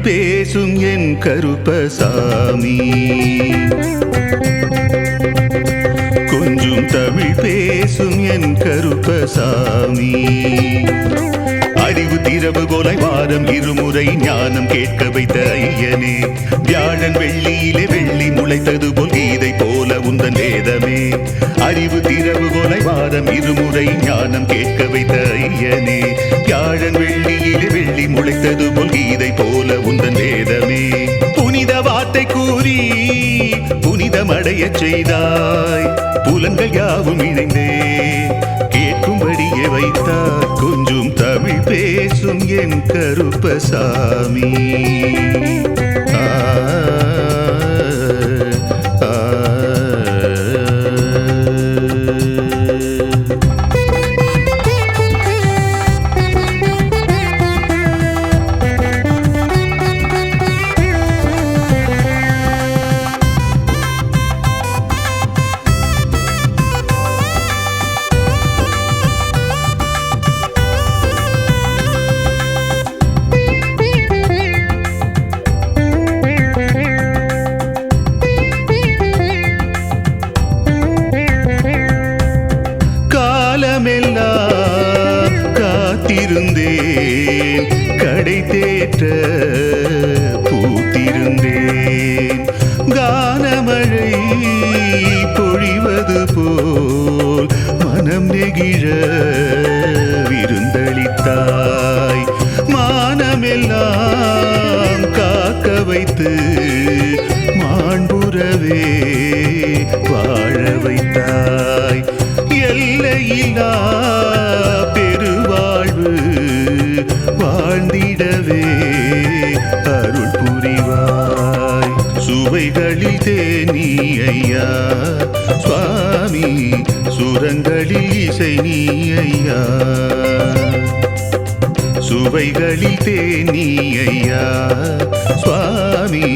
பேசும் என் கருப்பசாமி. கொஞ்சம் தமிழ் பேசும் என் கருப்பசாமி. அறிவு திறவுகோலை வாரம் இருமுறை ஞானம் கேட்க வைத்த ஐயனே, வியாழன் வெள்ளியிலே வெள்ளி முளைத்தது போல் கீதை போல உந்தன் வேதமே. அறிவு திறவுகோலை வாரம் இருமுறை ஞானம் கேட்க வைத்த ஐயனே, வியாழன் வெள்ளியிலே வெள்ளி முளைத்தது போல் கீதை போல உந்தன் வேதமே. புனித வார்த்தை கூறி புனிதமடைய செய்தாய், புலன்கள் யாவும் இணைந்தே கேட்கும்படியே வைத்தார். கொஞ்சம் தமிழ் பேசும் என் கருப்பசாமி. காலமெல்லாம் காத்திருந்தேன், கடை தேற்ற பூத்திருந்தேன். கானமழை பொழிவது போல் மனம் நெகிழ விருந்தளித்தாய். மானமெல்லாம் காக்க வைத்து மாண்புறவே வாழ வைத்தாய். எல்லையில்லா பெருவாழ்வு வாழ்ந்திடவே அருள் புரிவாய். சுவைகளில் தேனி ஐயா சுவாமி, சுரங்களில் இசை நீ ஐயா. சுவைகளில் தேனி ஐயா சுவாமி,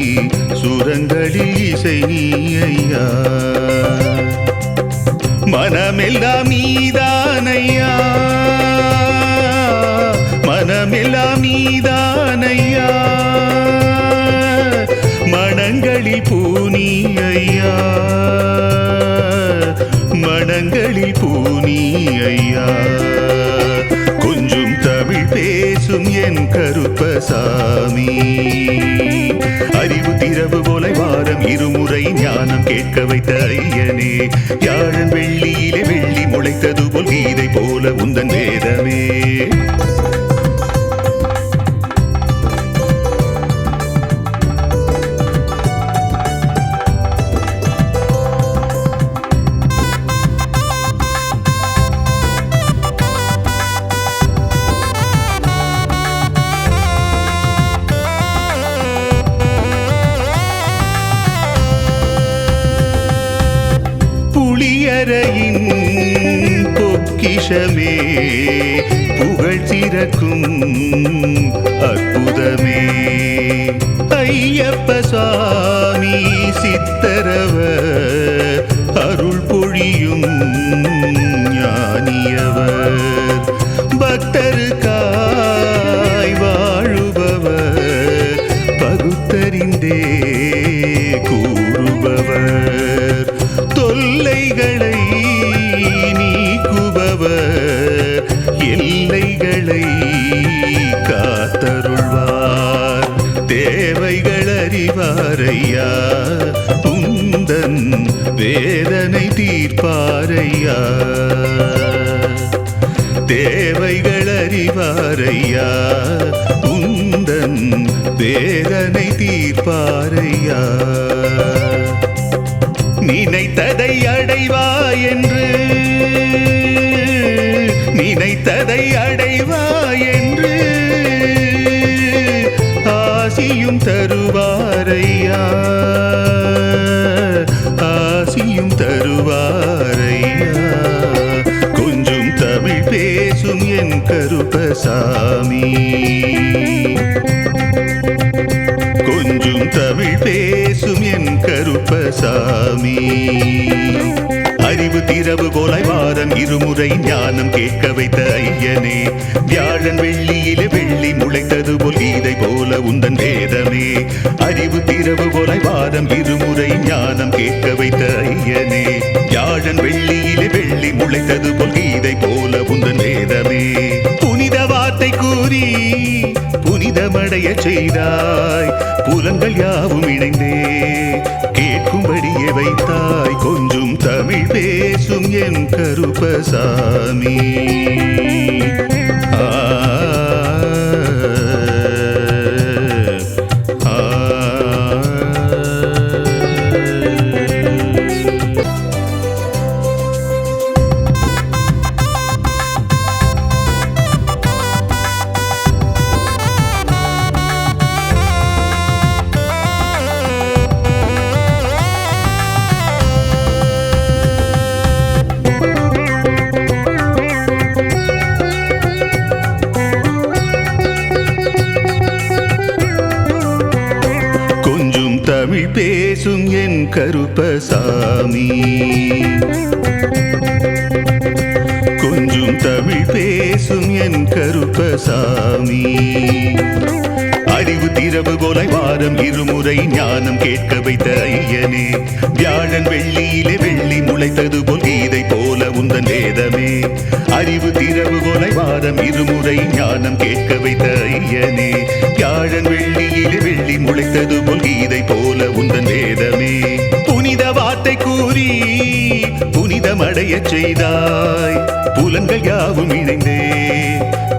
சுரங்களில் இசை நீ ஐயா. மனமெல்லாம் நீதானையா, மனமெல்லாம் நீதானையா. மனங்களில் பூனி ஐயா, மனங்களில் பூனி ஐயா. கொஞ்சம் தமிழ் பேசும் என் கருப்பசாமி. அறிவு திறவுகோலை வாரம் இருமுறை ஞானம் கேட்க வைத்த ஐயனே, வியாழன் வெள்ளியிலே வெள்ளி முளைத்தது போல் கீதை போல உந்தன் வேதமே. புளியரையின் பொக்கிஷமே, புகழ் சிறக்கும் அற்புதமே. ஐயப்ப சுவாமி சித்தரவர் அருள் பொழியும் ஞானியவர். பக்தருக்காய் வாழுபவர், பகுத்தறிந்தே கூறுபவர். தொல்லைகளை நீக்குபவர், எல்லைகளை காத்தருள்வார். தேவைகள் அறிவாரையா, உந்தன் வேதனை தீர்ப்பாரையா. தேவைகள் அறிவாரையா, உந்தன் வேதனை தீர்ப்பாரையா. நினைத்ததை அடைவாய் என்று, நினைத்ததை அடைவாய் என்று ஆசியும் தருவாரையா, ஆசியும் தருவாரையா. கொஞ்சம் தமிழ் பேசும் என் கருப்பசாமி. கொஞ்சம் தமிழ் பேசும் என் கருப்பசாமி. அறிவு திறவுகோலை வாரம் இருமுறை ஞானம் கேட்க வைத்த ஐயனே, வியாழன் வெள்ளியிலே வெள்ளி முளைத்தது போல் கீதை போல உந்தன் வேத வேதமே அறிவு திறவுகோலை வாரம் இருமுறை ஞானம் கேட்க வைத்த ஐயனே வியாழன் வெள்ளியிலே வெள்ளி முளைத்தது போல் கீதை போல உந்தன் வேதமே புனித வார்த்தை கூறி புனிதமடைய செய்தாய் புலன்கள் யாவும் இணைந்தே கேட்கும்படியே வைத்தாய் கொஞ்சம் தமிழ் பேசும் என் கருப்பசாமி தமிழ் பேசும் என் கருப்பசாமி கொஞ்சம் தமிழ் பேசும் என் கருப்பசாமி அறிவு திறவுகோலை வாரம் இருமுறை ஞானம் கேட்க வைத்த ஐயனே வியாழன் வெள்ளியிலே வெள்ளி முளைத்தது போல் கீதை போல உந்தன் வேதமே அறிவு திறவுகோலை வாரம் இருமுறை ஞானம் கேட்க வைத்த ஐயனே வியாழன் வெள்ளியிலே வெள்ளி முளைத்தது போல் கீதை போல உந்தன் வேதமே புனித வார்த்தை கூறி புனிதமடைய செய்தாய் புலன்கள் யாவும் இணைந்தே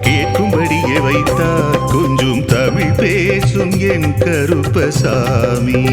கேட்கும்படியே வைத்தாய் கொஞ்சம் தமிழ் பேசும் என் கருப்பசாமி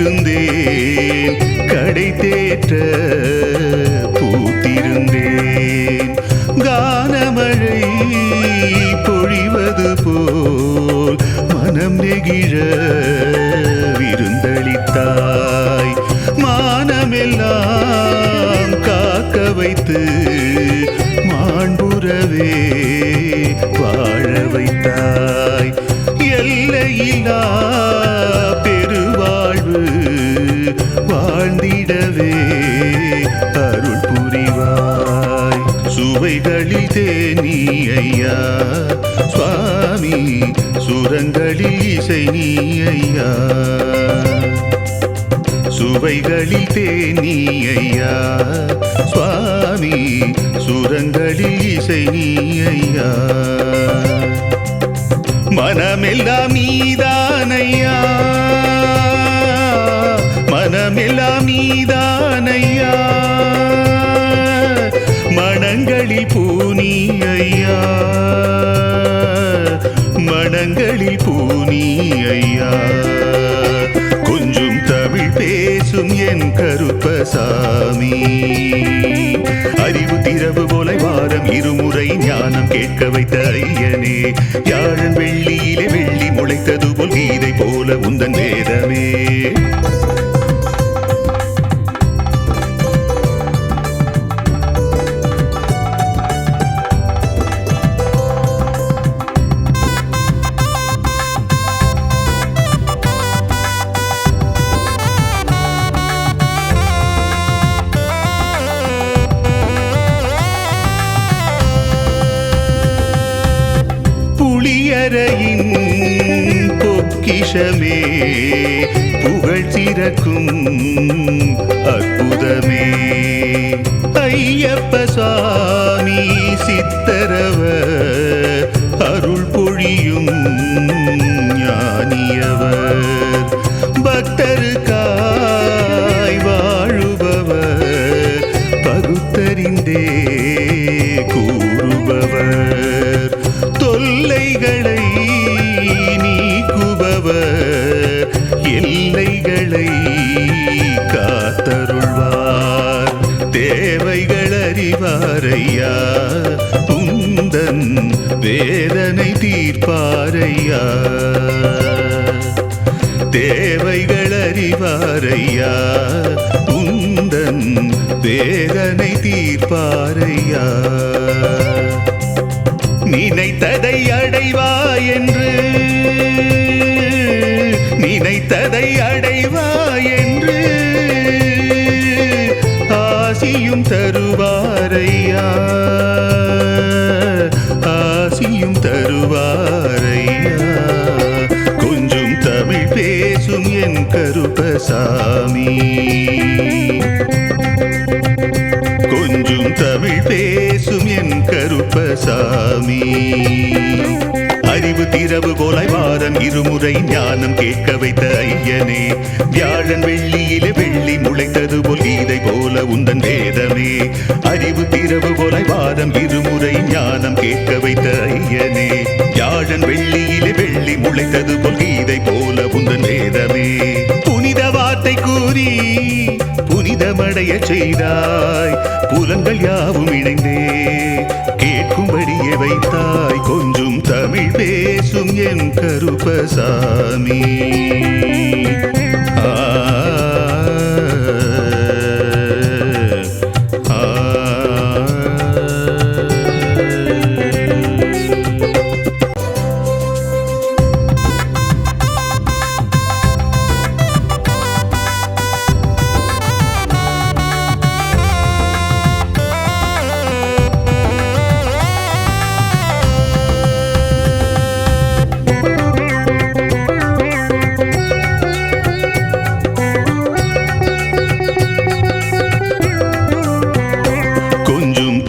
காத்திருந்தேன் கடை தேற்ற பூத்திருந்தேன் கானமழை பொழிவது போல் மனம் நெகிழ விருந்தளித்தாய் மானமெல்லாம் காக்க வைத்து மாண்புறவே வாழ வைத்தாய் எல்லையில்லா பெருவாழ்வு வாழ்ந்திடவே அருள் புரிவாய் சுவைகளில் தேனி ஐயா சுவாமி சுரங்களில் இசை நீ ஐயா சுவைகளில் தேனி ஐயா சுவாமி சுரங்களில் இசை நீ ஐயா மனமெல்லாம் நீதானையா மனமெல்லாம் நீதானையா மனங்களில் பூனி ஐயா மனங்களில் பூனி ஐயா கொஞ்சம் தமிழ் பேசும் என் கருப்பசாமி அறிவு திறவுகோலை வாரம் இருமுறை ஞானம் கேட்க வைத்த ஐயனே வியாழன் வெள்ளியிலே வெள்ளி முளைத்தது போல் கீதை போல உந்தன் வேதமே புளியரையின் பொக்கிஷமே புகழ் சிறக்கும் அற்புதமே ஐயப்ப சுவாமி சித்தரவர் அருள் பொழியும் ஞானியவர் பக்தருக்காய் வாழுபவர் பகுத்தறிந்தே கூறுபவர் தொல்லைகளை நீக்குபவர் எல்லைகளை காத்திடுபவர் தேவைகள் அறிவாரையா உந்தன் வேதனை தீர்ப்பாரையா தேவைகள் அறிவாரையா உந்தன் வேதனை தீர்ப்பாரையா நினைத்ததை அடைவா என்று நினைத்ததை அடைவா என்று ஆசியும் தருவாரையா ஆசியும் தருவாரையா கொஞ்சம் தமிழ் பேசும் என் கருப்பசாமி கொஞ்சம் தமிழ் பேசும் என் கருப்பசாமி அறிவு திரவு போலாய் வாரம் இருமுறை ஞானம் கேட்க வைத்த ஐயனே வியாழன் வெள்ளியிலே வெள்ளி முளைத்தது போல் கீதை போல உந்தன் வேதமே அறிவு திரவு போலாய் வாரம் இருமுறை ஞானம் கேட்க வைத்த ஐயனே வியாழன் வெள்ளியிலே வெள்ளி முளைத்தது போல் கீதை போல உந்தன் வேதமே புனித வார்த்தை கூறி புனிதமடைய செய்தாய் புலன்கள் யாவும் இணைந்தே கேட்கும்படியே வைத்தாய் கொஞ்சம் தமிழ் பேசும் என் கருப்பசாமி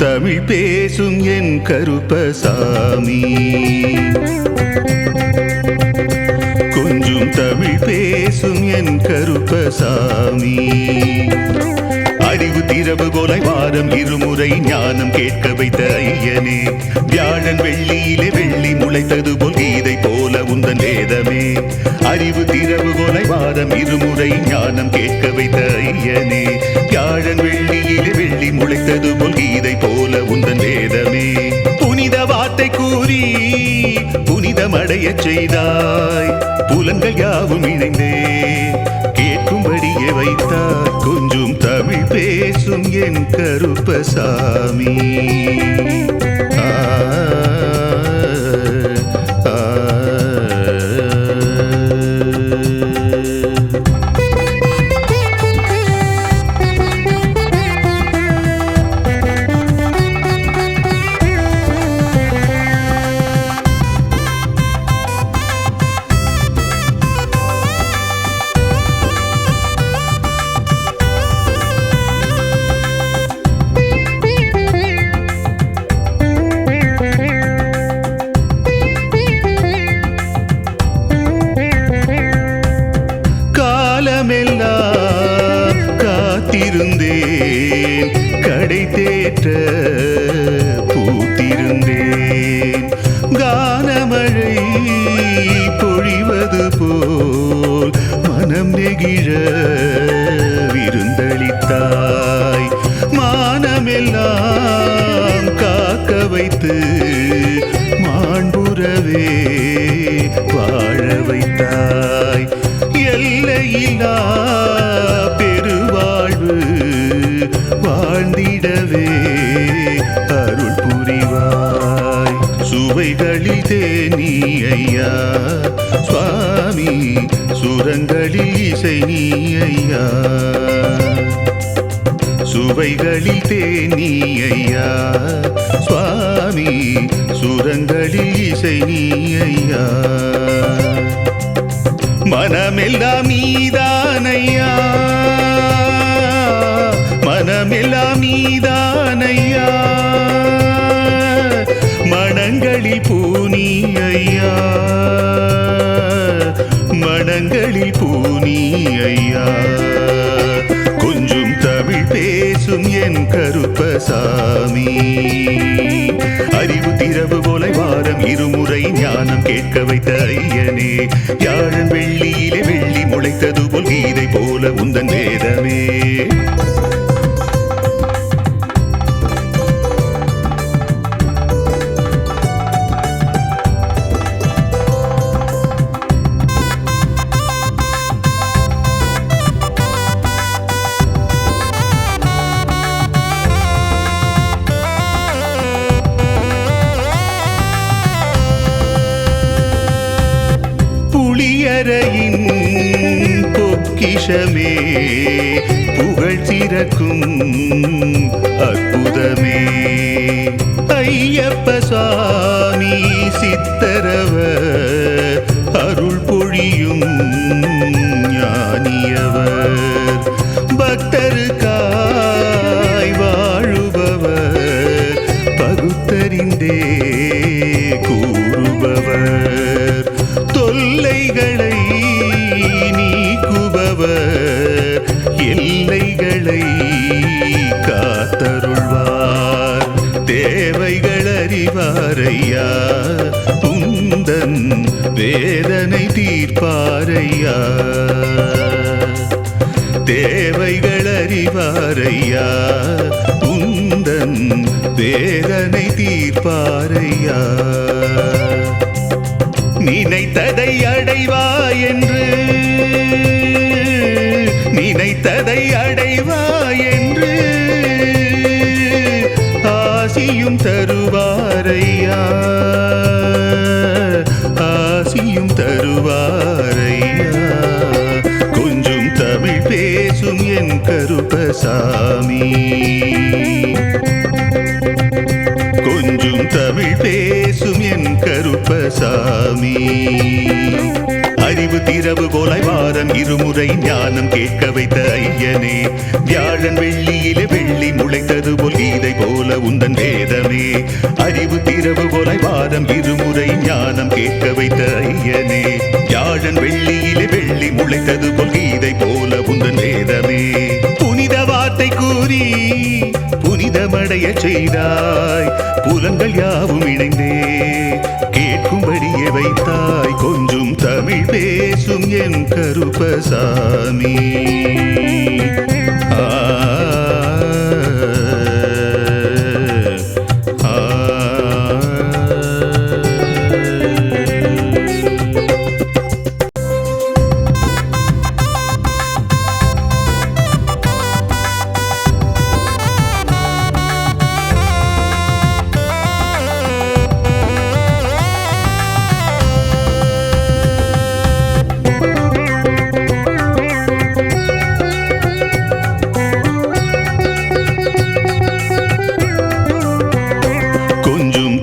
தமிழ் பேசும் என் கருப்பசாமி கொஞ்சம் தமிழ் பேசும் என் கருப்பசாமி அறிவு திரவு போலாய் வாரம் இருமுறை ஞானம் கேட்க வைத்த ஐயனே வியாழன் வெள்ளியிலே வெள்ளி முளைத்தது போல் கீதை போல உந்தன் வேதமே அறிவு திரவு போலாய் வாரம் இருமுறை ஞானம் கேட்க வைத்த ஐயனே வியாழன் வெள்ளியிலே வெள்ளி முளைத்தது போல் கீதை போல உந்தன் வேதமே புனித வார்த்தை கூறி புனிதமடைய செய்தாய் புலன்கள் யாவும் இணைந்தே கேட்கும்படியே வைத்தார் கொஞ்சம் தமிழ் பேசும் என் கருப்பசாமி காலமெல்லாம் காத்திருந்தேன் கடை தேற்ற பூத்திருந்தேன் கானமழை பொழிவது போல் மனம் நெகிழ விருந்தளித்தாய் மானமெல்லாம் காக்க வைத்து மாண்புறவே வாழ வைத்தாய் எல்லையில்லா பெருவாழ்வு வாழ்ந்திடவே அருள் புரிவாய் சுவைகளில் தேனி ஐயா சுவாமி சுரங்களில் இசை நீ ஐயா சுவைகளில் தேனி ஐயா சுவாமி சுரங்களில் இசை நீ ஐயா மனமெல்லாம் நீதானையா மனமெல்லாம் நீதானையா மனங்களில் பூனி ஐயா மனங்களில் பூனி ஐயா கொஞ்சம் தமிழ் பேசும் என் கருப்பசாமி அறிவு திரவு போல வாரம் இருமுறை ஞானம் கேட்க வைத்த ஐயனே வியாழன் வெள்ளியிலே வெள்ளி முளைத்தது போல் கீதை போல உந்தன் வேதமே புண்ணியரையின் பொக்கிஷமே புகழ் சிறக்கும் அற்புதமே ஐயப்ப சுவாமி சித்தரவர் அருள் பொழியும் ஞானியவர் பக்தருக்காய் வாழுபவர் பகுத்தறிந்தே கூறுபவர் தொல்லைகளை நீக்குபவர் எல்லைகளை காத்தருள்வார் தேவைகள் அறிவாரையா உந்தன் வேதனை தீர்ப்பாரையா தேவைகள் அறிவாரையா உந்தன் வேதனை தீர்ப்பாரையா நினைத்ததை அடைவாய் என்று நினைத்ததை அடைவாய் என்று ஆசியும் தருவாரையா ஆசியும் தருவாரையா கொஞ்சம் தமிழ் பேசும் என் கருப்பசாமி கொஞ்சம் தமிழ் பேசும் என் கருப்பசாமி அறிவு திரவு போலாய் வாரம் இருமுறை ஞானம் கேட்க வைத்த ஐயனே வியாழன் வெள்ளியிலே வெள்ளி முளைத்தது போல் கீதை போல உந்தன் வேதமே அறிவு திரவு போலாய் வாரம் இருமுறை ஞானம் கேட்க வைத்த ஐயனே வியாழன் வெள்ளியிலே வெள்ளி முளைத்தது போல் கீதை போல உந்தன் வேதமே புனித வார்த்தை கூறி புனிதமடைய செய்தாய் புலன்கள் யாவும் இணைந்தே கேட்கும்படியே வைத்தாய் கொஞ்சம் தமிழ் பேசும் என் கருப்பசாமி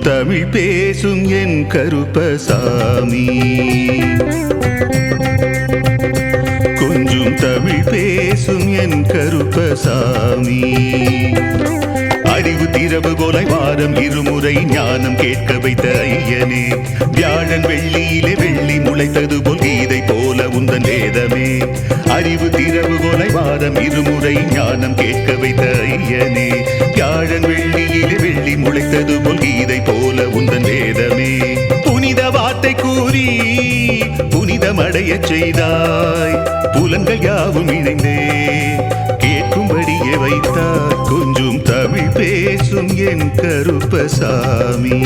தமிழ் பேசும் என் கருப்பசாமி கொஞ்சம் தமிழ் பேசும் என் கருப்பசாமி அறிவு திரவு போலாய் வாரம் இருமுறை ஞானம் கேட்க வைத்த ஐயனே வியாழன் வெள்ளியிலே வெள்ளி முளைத்தது போல் கீதை போல உந்தன் வேதமே அறிவு திரவு போலாய் வாரம் இருமுறை ஞானம் கேட்க வைத்த ஐயனே வியாழன் வெள்ளியிலே வெள்ளி முளைத்தது போல் கீதை போல உந்தன் வேதமே புனித வார்த்தை கூறி புனிதமடைய செய்தாய் புலன்கள் யாவும் இணைந்தே கேட்கும்படியே வைத்தாய் கொஞ்சம் தமிழ் பேசும் என் கருப்பசாமி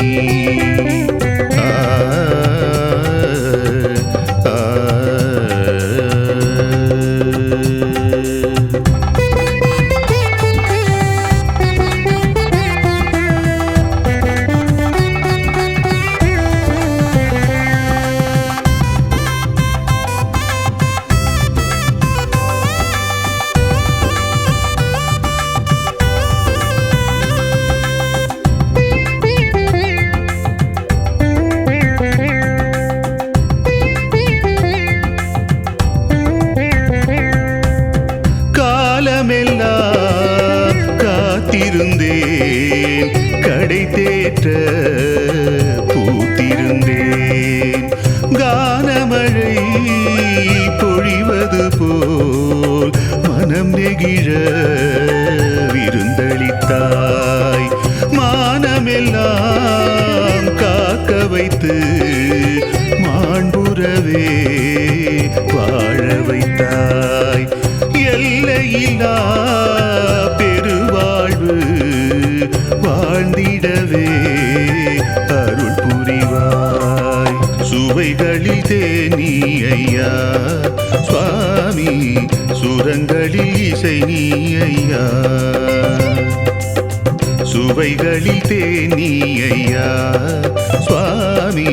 காத்திருந்தேன் கடை தேற்ற பூத்திருந்தேன் கானமழை பொழிவது போல் மனம் நெகிழ விருந்தளித்தாய் மானமெல்லாம் காக்க வைத்து மாண்புறவே வாழ வைத்தாய் எல்லையில்லா பெருவாழ்வு வாழ்ந்திடவே அருள் புரிவாய் சுவைகளில் தேனி ஐயா சுவாமி சுரங்களில் இசை நீ ஐயா சுவைகளில் தேனி ஐயா சுவாமி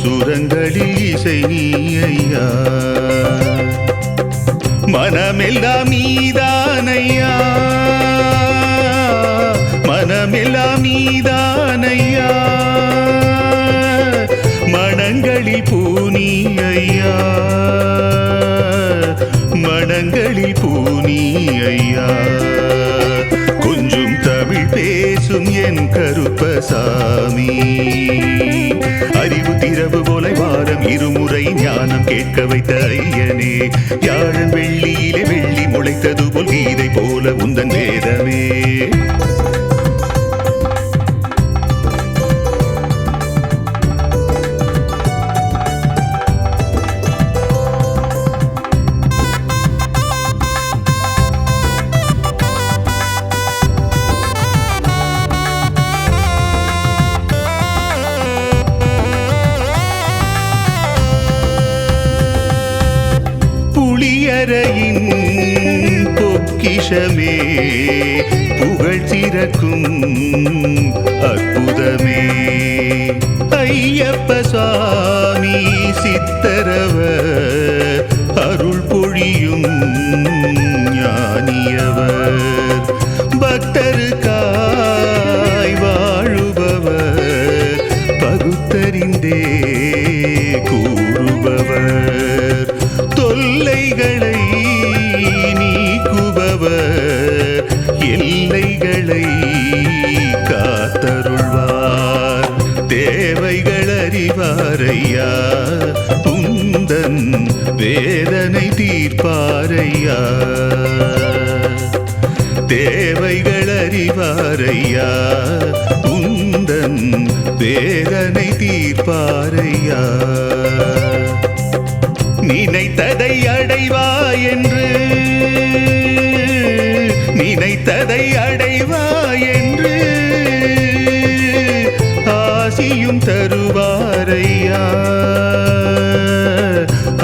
சுரங்களில் இசை நீ ஐயா மனமெல்லாம் நீதானையா மனமெல்லாம் நீதானையா மனங்களில் பூனி ஐயா மனங்களில் பூனி ஐயா கொஞ்சம் தமிழ் பேசும் என் கருப்பசாமி அறிவு திரவு போல வாரம் இருமுறை ஞானம் கேட்க வைத்த ஐயனே வியாழன் வெள்ளியிலே வெள்ளி முளைத்தது போல் கீதை போல உந்தன் வேதமே புளியரையின் பொக்கிஷமே புகழ் திறக்கும் அற்புதமே ஐயப்ப சுவாமி சித்தரவர் அருள் பொழியும் ஞானியவர் பக்தருக்காய் வாழுபவர் பகுத்தறிந்தே கூறுபவர் தொல்லைகளை நீக்குபவர் எல்லைகளை காத்தருள்வார் தேவைகள் அறிவாரையா உந்தன் வேதனை தீர்ப்பாரையா தேவைகள் அறிவாரையா உந்தன் வேதனை தீர்ப்பாரையா நினைத்ததை அடைவாய் என்று நினைத்ததை அடைவாய் என்று ஆசியும் தருவாரையா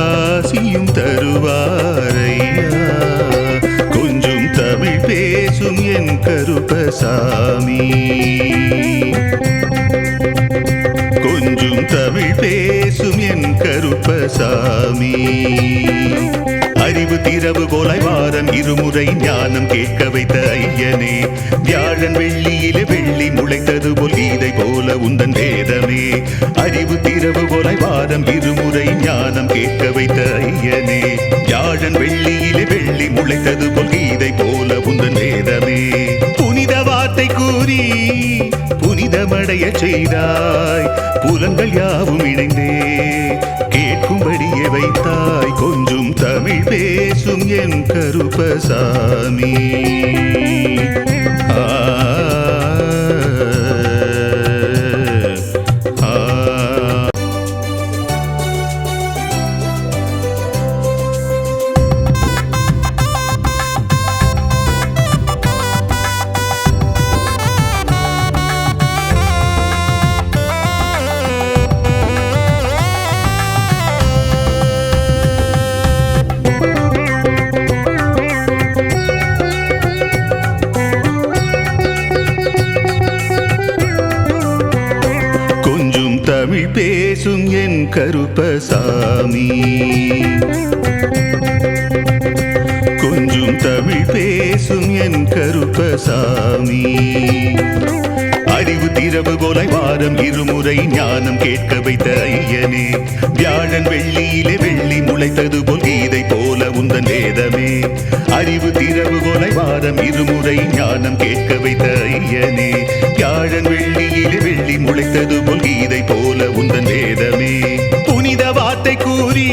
ஆசியும் தருவாரையா கொஞ்சம் தமிழ் பேசும் என் கருப்பசாமி கொஞ்சம் தமிழ் பேசும் என் கருப்பசாமி அறிவு திரவு போல வாரம் இருமுறை ஞானம் கேட்க வைத்த ஐயனே வியாழன் வெள்ளியிலே வெள்ளி முளைத்தது போல் கீதை போல உந்தன் வேதமே அறிவு திரவு போல வாரம் இருமுறை ஞானம் கேட்க வைத்த ஐயனே வியாழன் வெள்ளியிலே வெள்ளி முளைத்தது போல் கீதை போல உந்தன் வேதமே புனித வார்த்தை கூறி புனிதமடைய செய்தாய் புலன்கள் யாவும் இணைந்தே கேட்கும்படியே வைத்தாய் கொஞ்சம் தமிழ் பேசும் என் கருப்பசாமி தமிழ் பேசும் என் கருப்பசாமி கொஞ்சம் தமிழ் பேசும் என் கருப்பசாமி அறிவு திரவு போல வாரம் இருமுறை ஞானம் கேட்க வைத்த ஐயனே வியாழன் வெள்ளியிலே வெள்ளி முளைத்தது போல் கீதை போல உந்தன் வேதமே அறிவு திரவு போல வாரம் இருமுறை ஞானம் கேட்க வைத்த ஐயனே வியாழன் வெள்ளியிலே வெள்ளி முளைத்தது போல் கீதை போல உந்தன் வேதமே புனித வார்த்தை கூறி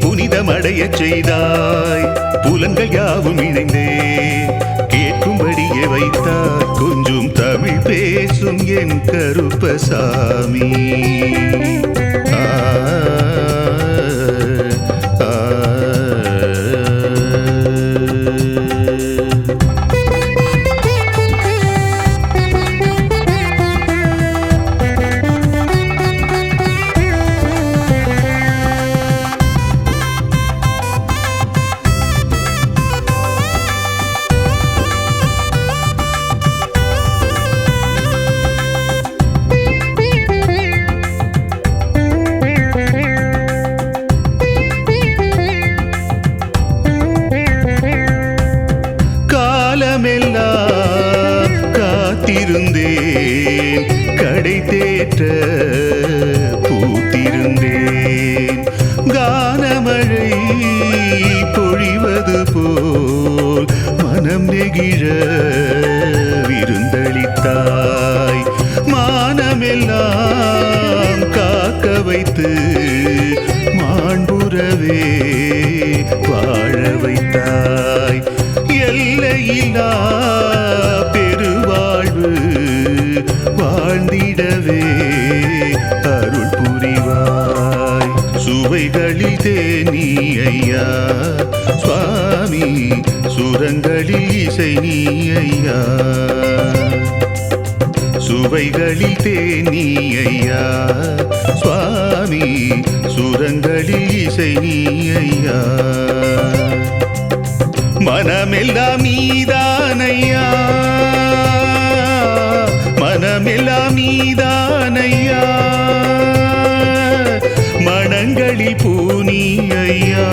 புனிதமடைய செய்தாய் புலன்கள் யாவும் இணைந்தே கேட்கும்படியே வைத்தார் கொஞ்சம் தமிழ் பேசும் என் கருப்பசாமி தேற்ற பூத்திருந்தேன். கானமழை பொழிவது போல் மனம் நெகிழ விருந்தளித்தாய். மானமெல்லாம் காக்க வைத்து மாண்புறவே வாழ வைத்தாய். எல்லையில்லா பெருவாழ்வு வாழ்ந்திடவே அருள் புரிவாய். சுவைகளில் தேனி ஐயா சுவாமி, சுரங்களில் இசை நீ ஐயா. சுவைகளில் தேனி ஐயா சுவாமி, சுரங்களில் இசை நீ ஐயா. மனமெல்லாம் நீதானையா, மனமெல்லாம் நீதானையா. மனங்களில் பூனி ஐயா.